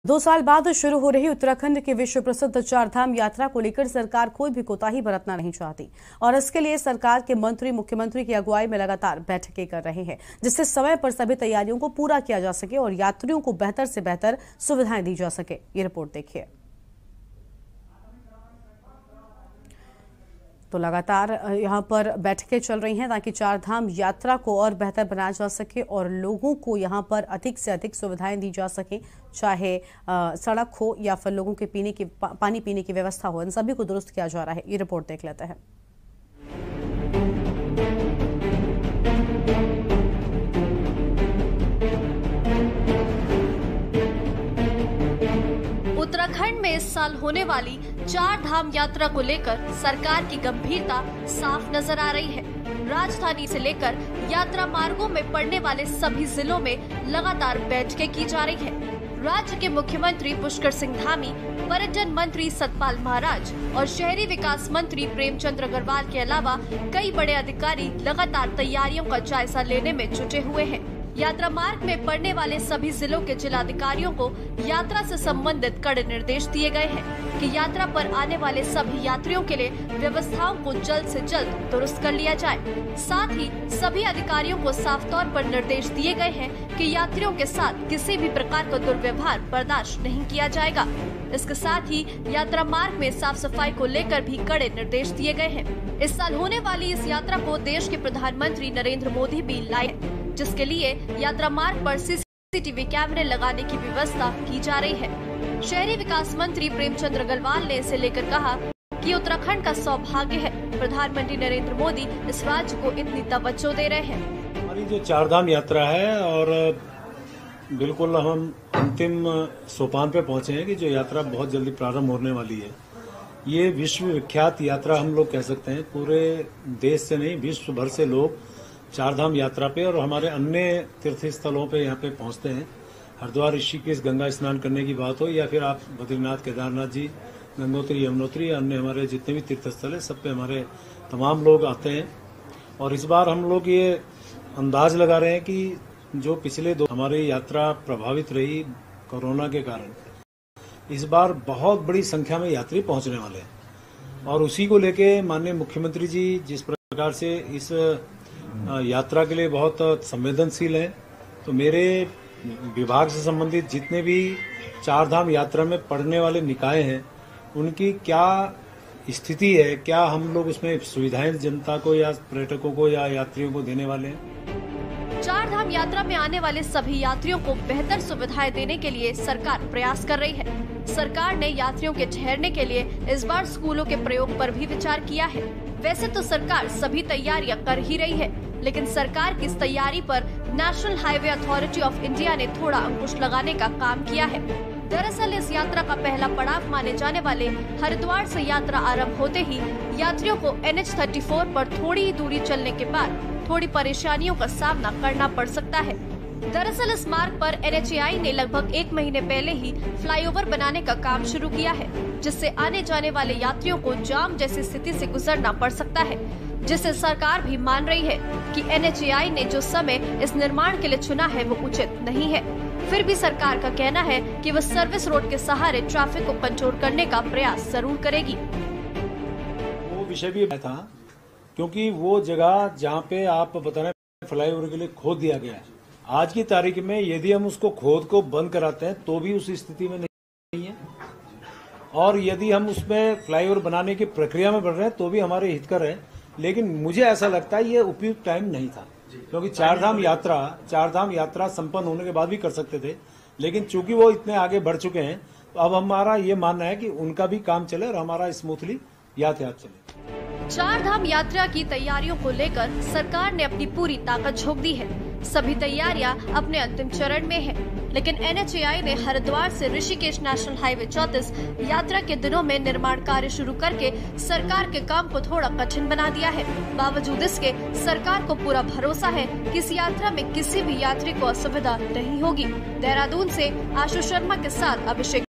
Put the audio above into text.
2 साल बाद शुरू हो रही उत्तराखंड की विश्व प्रसिद्ध चारधाम यात्रा को लेकर सरकार कोई भी कोताही बरतना नहीं चाहती और इसके लिए सरकार के मंत्री मुख्यमंत्री की अगुवाई में लगातार बैठकें कर रहे हैं, जिससे समय पर सभी तैयारियों को पूरा किया जा सके और यात्रियों को बेहतर से बेहतर सुविधाएं दी जा सके। ये रिपोर्ट देखिए। तो लगातार यहां पर बैठकें चल रही हैं ताकि चारधाम यात्रा को और बेहतर बनाया जा सके और लोगों को यहां पर अधिक से अधिक सुविधाएं दी जा सके, चाहे सड़क हो या फिर लोगों के पानी पीने की व्यवस्था हो, इन सभी को दुरुस्त किया जा रहा है। ये रिपोर्ट देख लेते हैं। उत्तराखंड में इस साल होने वाली चारधाम यात्रा को लेकर सरकार की गंभीरता साफ नजर आ रही है। राजधानी से लेकर यात्रा मार्गों में पड़ने वाले सभी जिलों में लगातार बैठकें की जा रही है। राज्य के मुख्यमंत्री पुष्कर सिंह धामी, पर्यटन मंत्री सतपाल महाराज और शहरी विकास मंत्री प्रेमचंद अग्रवाल के अलावा कई बड़े अधिकारी लगातार तैयारियों का जायजा लेने में जुटे हुए हैं। यात्रा मार्ग में पड़ने वाले सभी जिलों के जिलाधिकारियों को यात्रा से संबंधित कड़े निर्देश दिए गए हैं कि यात्रा पर आने वाले सभी यात्रियों के लिए व्यवस्थाओं को जल्द से जल्द दुरुस्त कर लिया जाए। साथ ही सभी अधिकारियों को साफ तौर पर निर्देश दिए गए हैं कि यात्रियों के साथ किसी भी प्रकार का दुर्व्यवहार बर्दाश्त नहीं किया जाएगा। इसके साथ ही यात्रा मार्ग में साफ सफाई को लेकर भी कड़े निर्देश दिए गए हैं। इस साल होने वाली इस यात्रा को देश के प्रधानमंत्री नरेंद्र मोदी भी लाए, जिसके लिए यात्रा मार्ग पर सीसीटीवी कैमरे लगाने की व्यवस्था की जा रही है। शहरी विकास मंत्री प्रेमचंद अग्रवाल ने इसे लेकर कहा कि उत्तराखंड का सौभाग्य है, प्रधानमंत्री नरेंद्र मोदी इस राज्य को इतनी तवज्जो दे रहे हैं। हमारी जो चारधाम यात्रा है और बिल्कुल हम अंतिम सोपान पे पहुंचे हैं कि जो यात्रा बहुत जल्दी प्रारंभ होने वाली है। ये विश्व विख्यात यात्रा हम लोग कह सकते हैं। पूरे देश से नहीं, विश्व भर से लोग चारधाम यात्रा पे और हमारे अन्य तीर्थ स्थलों पे यहाँ पे पहुंचते हैं। हरिद्वार, ऋषिकेश गंगा स्नान करने की बात हो या फिर आप बद्रीनाथ, केदारनाथ जी, गंगोत्री, यमुनोत्री, अन्य हमारे जितने भी तीर्थ स्थल है सब पे हमारे तमाम लोग आते हैं। और इस बार हम लोग ये अंदाज लगा रहे हैं कि जो पिछले हमारी यात्रा प्रभावित रही कोरोना के कारण, इस बार बहुत बड़ी संख्या में यात्री पहुंचने वाले हैं और उसी को लेके माननीय मुख्यमंत्री जी जिस प्रकार से इस यात्रा के लिए बहुत संवेदनशील हैं, तो मेरे विभाग से संबंधित जितने भी चारधाम यात्रा में पड़ने वाले निकाय हैं उनकी क्या स्थिति है, क्या हम लोग उसमें सुविधाएं जनता को या पर्यटकों को या यात्रियों को देने वाले हैं। चारधाम यात्रा में आने वाले सभी यात्रियों को बेहतर सुविधाएं देने के लिए सरकार प्रयास कर रही है। सरकार ने यात्रियों के ठहरने के लिए इस बार स्कूलों के प्रयोग पर भी विचार किया है। वैसे तो सरकार सभी तैयारियां कर ही रही है, लेकिन सरकार की इस तैयारी पर national highway authority of India ने थोड़ा अंकुश लगाने का काम किया है। दरअसल इस यात्रा का पहला पड़ाव माने जाने वाले हरिद्वार से यात्रा आरंभ होते ही यात्रियों को NH-34 पर थोड़ी ही दूरी चलने के बाद थोड़ी परेशानियों का सामना करना पड़ सकता है। दरअसल इस मार्ग पर NHAI ने लगभग 1 महीने पहले ही फ्लाईओवर बनाने का काम शुरू किया है, जिससे आने जाने वाले यात्रियों को जाम जैसी स्थिति से गुजरना पड़ सकता है, जिसे सरकार भी मान रही है कि NHAI ने जो समय इस निर्माण के लिए चुना है वो उचित नहीं है। फिर भी सरकार का कहना है कि वह सर्विस रोड के सहारे ट्रैफिक को कंट्रोल करने का प्रयास जरूर करेगी। वो विषय भी था क्योंकि वो जगह जहाँ पे आप बता रहे हैं फ्लाईओवर के लिए खोद दिया गया है, आज की तारीख में यदि हम उसको खोद को बंद कराते हैं तो भी उस स्थिति में नहीं है, और यदि हम उसमें फ्लाईओवर बनाने की प्रक्रिया में बढ़ रहे हैं तो भी हमारे हितकर है। लेकिन मुझे ऐसा लगता है ये उपयुक्त टाइम नहीं था, क्योंकि चारधाम यात्रा संपन्न होने के बाद भी कर सकते थे, लेकिन चूंकि वो इतने आगे बढ़ चुके हैं तो अब हमारा ये मानना है कि उनका भी काम चले और हमारा स्मूथली यातायात चले। चारधाम यात्रा की तैयारियों को लेकर सरकार ने अपनी पूरी ताकत झोंक दी है। सभी तैयारियां अपने अंतिम चरण में है, लेकिन NHAI ने हरिद्वार से ऋषिकेश नेशनल हाईवे 34 यात्रा के दिनों में निर्माण कार्य शुरू करके सरकार के काम को थोड़ा कठिन बना दिया है। बावजूद इसके सरकार को पूरा भरोसा है कि इस यात्रा में किसी भी यात्री को असुविधा नहीं होगी। देहरादून से आशु शर्मा के साथ अभिषेक।